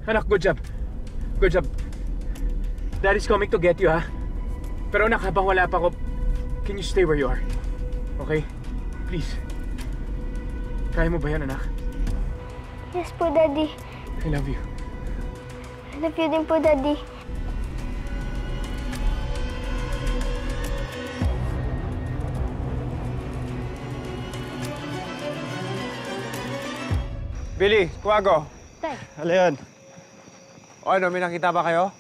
Anak, good job. Good job. Daddy's coming to get you, ha? Pero anak, habang wala pa ako, can you stay where you are? Okay? Please. Kaya mo ba yan, anak? Yes po, Daddy. I love you. I love you din po, Daddy. Billy, Kuwago. Tay. Ano yan? O ano, may nakita ba kayo?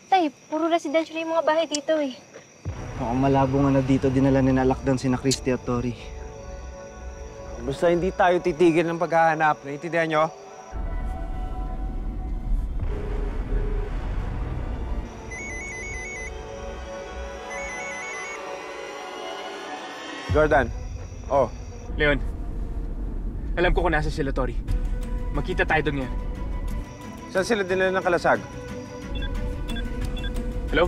Tay, puro residential yung mga bahay dito eh. Mukhang malabo nga na dito dinala ni Nalakdan sina Christy at Tori. Basta hindi tayo titigil ng paghahanap. Naiintindihan nyo? Jordan. Oh. Leon, alam ko kung nasa sila, Tori. Magkita tayo doon ngayon. Saan sila dinala ng kalasag? Hello?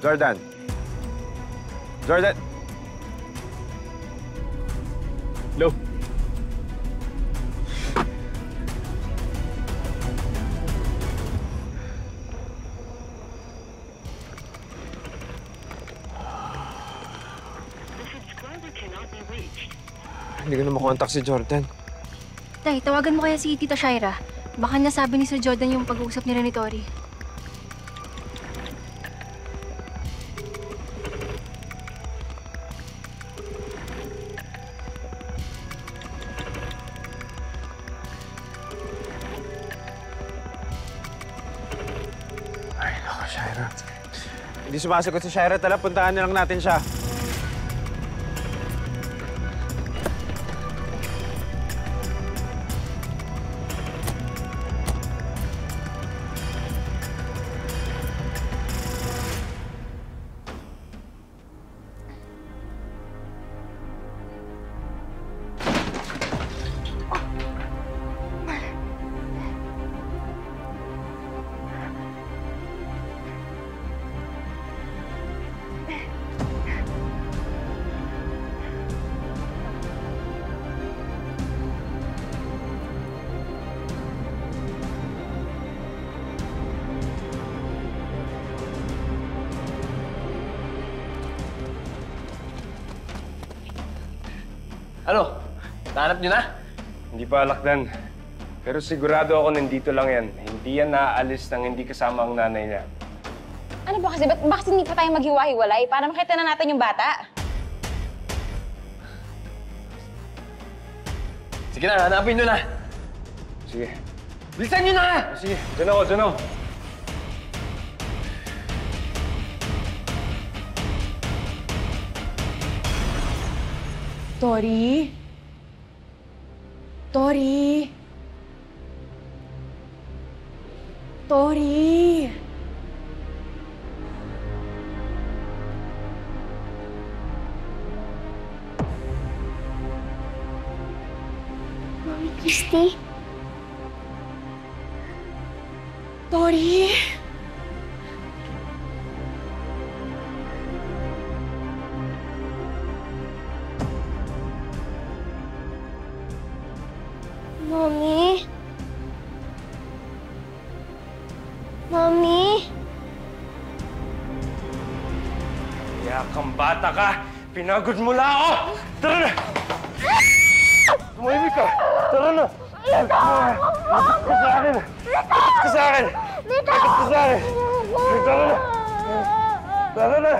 Jordan. Jordan. Hello? Hindi ko na makontak si Jordan. Tay, tawagan mo kaya si Tita Shaira. Baka nasabi ni Sir Jordan yung pag-uusap nila ni Tori. Ay, naku, Shaira. Hindi sumasagot si Shaira. Tala, puntahan na lang natin siya. Ano? Nahanap niyo na? Hindi pa, Lakdan. Pero sigurado ako nandito lang yan. Hindi yan naaalis nang hindi kasama ang nanay niya. Ano ba kasi? Bakit hindi pa tayo maghiwa-hiwalay para makita na natin yung bata? Sige na, hanapin niyo na! Sige. Bilisan niyo na! Sige, dyan ako, dyan ako. Tori? Tori? Tori? Mami Christy? Tori? Mami? Mami? Kaya kang bata ka! Pinagod mo lang ako! Tara na! Tumahimik ka! Tara na! Lapit ka sa akin! Lapit ka sa akin! Lapit ka sa akin! Tara na! Tara na!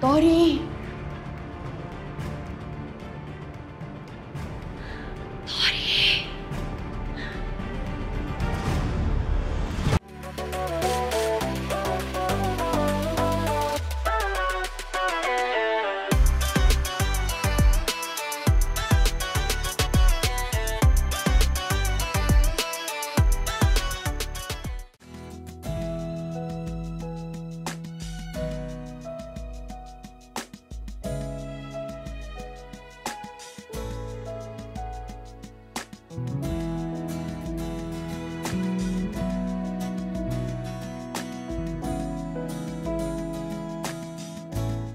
Tori?